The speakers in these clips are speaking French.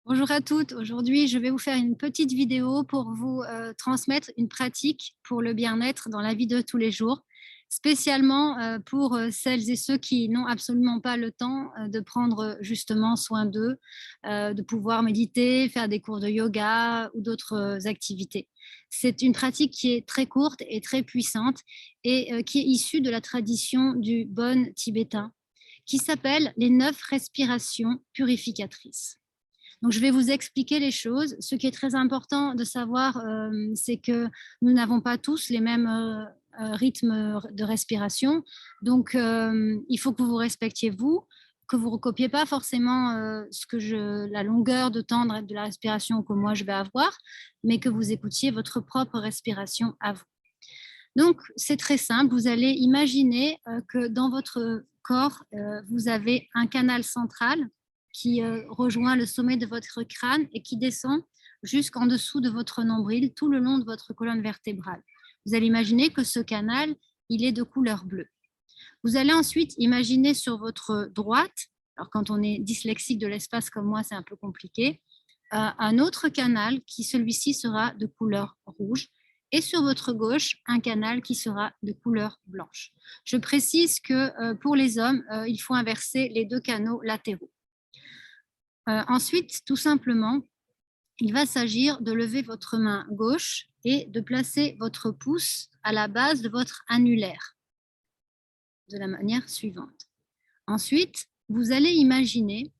Bonjour à toutes. Aujourd'hui, je vais vous faire une petite vidéo pour vous transmettre une pratique pour le bien-être dans la vie de tous les jours, spécialement pour celles et ceux qui n'ont absolument pas le temps de prendre justement soin d'eux, de pouvoir méditer, faire des cours de yoga ou d'autres activités. C'est une pratique qui est très courte et très puissante et qui est issue de la tradition du Bon tibétain, qui s'appelle les 9 respirations purificatrices. Donc, je vais vous expliquer les choses. Ce qui est très important de savoir, c'est que nous n'avons pas tous les mêmes rythmes de respiration. Donc, il faut que vous vous respectiez vous, que vous ne recopiez pas forcément la longueur de temps de la respiration que moi je vais avoir, mais que vous écoutiez votre propre respiration à vous. Donc, c'est très simple. Vous allez imaginer que dans votre corps, vous avez un canal central qui rejoint le sommet de votre crâne et qui descend jusqu'en dessous de votre nombril, tout le long de votre colonne vertébrale. Vous allez imaginer que ce canal, il est de couleur bleue. Vous allez ensuite imaginer sur votre droite, alors quand on est dyslexique de l'espace comme moi, c'est un peu compliqué, un autre canal qui, celui-ci, sera de couleur rouge et sur votre gauche, un canal qui sera de couleur blanche. Je précise que pour les hommes, il faut inverser les deux canaux latéraux. Ensuite, tout simplement, il va s'agir de lever votre main gauche et de placer votre pouce à la base de votre annulaire de la manière suivante. Ensuite, vous allez imaginer,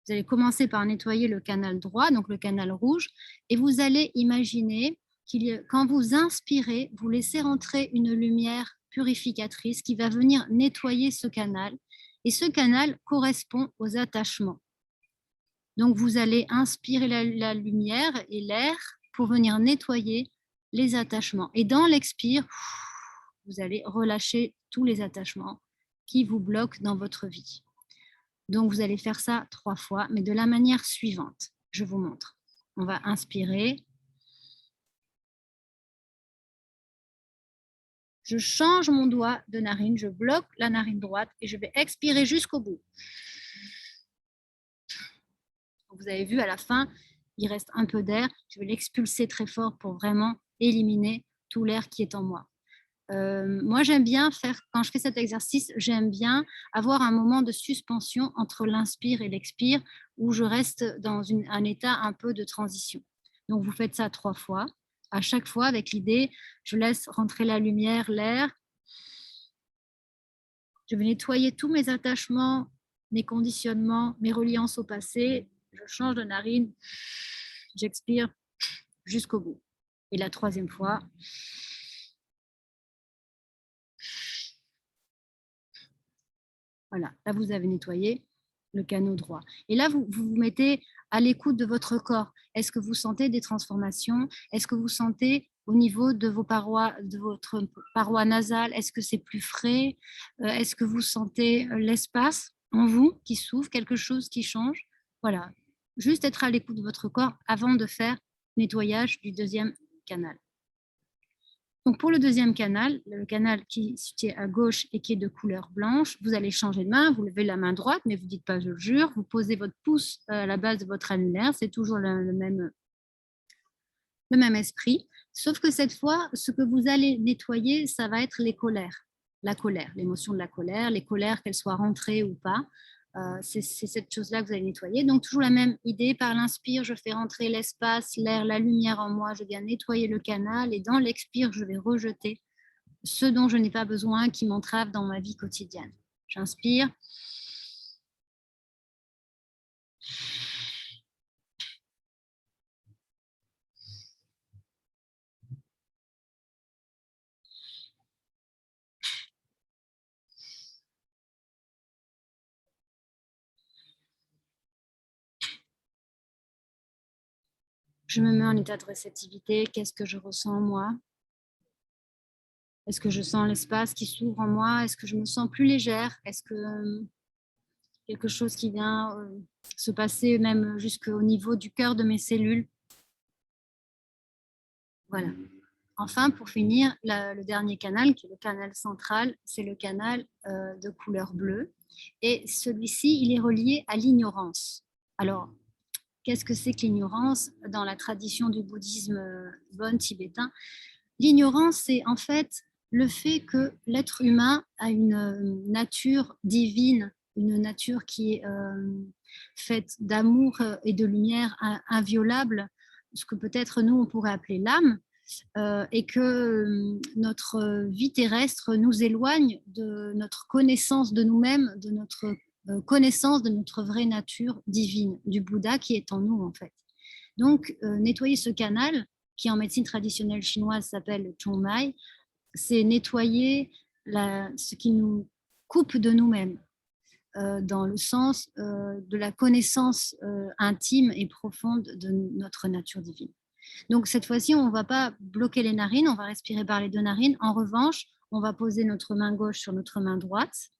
vous allez commencer par nettoyer le canal droit, donc le canal rouge, et vous allez imaginer quand vous inspirez, vous laissez rentrer une lumière purificatrice qui va venir nettoyer ce canal. Et ce canal correspond aux attachements. Donc, vous allez inspirer la lumière et l'air pour venir nettoyer les attachements. Et dans l'expire, vous allez relâcher tous les attachements qui vous bloquent dans votre vie. Donc, vous allez faire ça 3 fois, mais de la manière suivante. Je vous montre. On va inspirer. Je change mon doigt de narine, je bloque la narine droite et je vais expirer jusqu'au bout. Vous avez vu, à la fin, il reste un peu d'air. Je vais l'expulser très fort pour vraiment éliminer tout l'air qui est en moi. Moi, j'aime bien faire, quand je fais cet exercice, j'aime bien avoir un moment de suspension entre l'inspire et l'expire où je reste dans un état un peu de transition. Donc, vous faites ça 3 fois. À chaque fois, avec l'idée, je laisse rentrer la lumière, l'air. Je vais nettoyer tous mes attachements, mes conditionnements, mes reliances au passé. Je change de narine, j'expire jusqu'au bout. Et la 3e fois, voilà, là vous avez nettoyé le canal droit. Et là, vous vous mettez à l'écoute de votre corps. Est-ce que vous sentez des transformations? Est-ce que vous sentez au niveau de vos parois, de votre paroi nasale, est-ce que c'est plus frais? Est-ce que vous sentez l'espace en vous qui s'ouvre, quelque chose qui change? Voilà, juste être à l'écoute de votre corps avant de faire nettoyage du 2e canal. Donc pour le 2e canal, le canal qui est situé à gauche et qui est de couleur blanche, vous allez changer de main, vous levez la main droite, mais vous ne dites pas je le jure, vous posez votre pouce à la base de votre annulaire, c'est toujours le même esprit, sauf que cette fois, ce que vous allez nettoyer, ça va être les colères, la colère, l'émotion de la colère, les colères, qu'elles soient rentrées ou pas. C'est cette chose-là que vous allez nettoyer. Donc, toujours la même idée, par l'inspire, je fais rentrer l'espace, l'air, la lumière en moi, je viens nettoyer le canal et dans l'expire, je vais rejeter ce dont je n'ai pas besoin qui m'entrave dans ma vie quotidienne. J'inspire. Je me mets en état de réceptivité. Qu'est-ce que je ressens en moi? Est-ce que je sens l'espace qui s'ouvre en moi? Est-ce que je me sens plus légère? Est-ce que quelque chose qui vient se passer même jusqu'au niveau du cœur de mes cellules? Voilà. Enfin, pour finir, le dernier canal, qui est le canal central, c'est le canal de couleur bleue. Et celui-ci, il est relié à l'ignorance. Alors, Qu'est-ce que c'est que l'ignorance dans la tradition du bouddhisme bon tibétain? L'ignorance, c'est en fait le fait que l'être humain a une nature divine, une nature qui est faite d'amour et de lumière inviolable, ce que peut-être nous, on pourrait appeler l'âme, et que notre vie terrestre nous éloigne de notre connaissance de nous-mêmes, de notre connaissance de notre vraie nature divine, du Bouddha qui est en nous en fait. Donc, nettoyer ce canal, qui en médecine traditionnelle chinoise s'appelle Chongmai, c'est nettoyer ce qui nous coupe de nous-mêmes, dans le sens de la connaissance intime et profonde de notre nature divine. Donc cette fois-ci, on ne va pas bloquer les narines, on va respirer par les deux narines. En revanche, on va poser notre main gauche sur notre main droite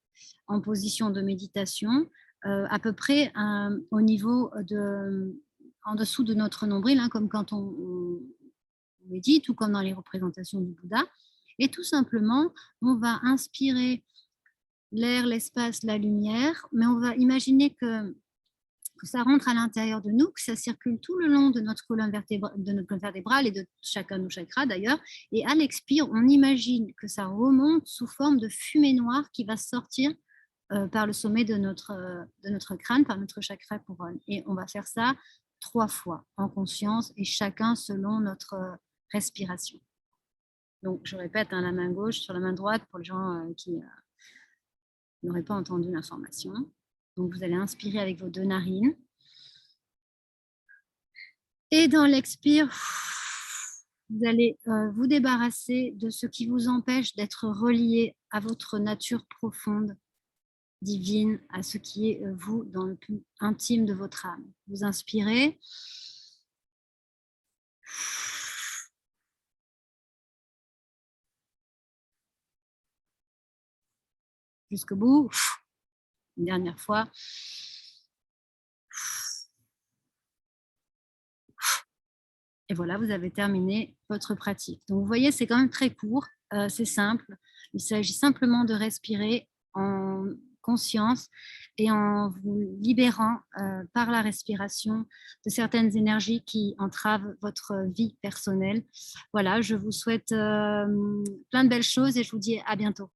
en position de méditation, à peu près au niveau en dessous de notre nombril, hein, comme quand on médite ou comme dans les représentations du Bouddha. Et tout simplement, on va inspirer l'air, l'espace, la lumière, mais on va imaginer que ça rentre à l'intérieur de nous, que ça circule tout le long de notre colonne vertébrale et de chacun de nos chakras d'ailleurs. Et à l'expire, on imagine que ça remonte sous forme de fumée noire qui va sortir par le sommet de notre crâne, par notre chakra couronne. Et on va faire ça 3 fois en conscience et chacun selon notre respiration. Donc, je répète, hein, la main gauche sur la main droite pour les gens qui n'auraient pas entendu l'information. Donc, vous allez inspirer avec vos 2 narines. Et dans l'expire, vous allez vous débarrasser de ce qui vous empêche d'être relié à votre nature profonde, divine, à ce qui est vous dans le plus intime de votre âme. Vous inspirez. Jusqu'au bout. Une dernière fois. Et voilà, vous avez terminé votre pratique. Donc, vous voyez, c'est quand même très court, c'est simple. Il s'agit simplement de respirer en conscience et en vous libérant par la respiration de certaines énergies qui entravent votre vie personnelle. Voilà, je vous souhaite plein de belles choses et je vous dis à bientôt.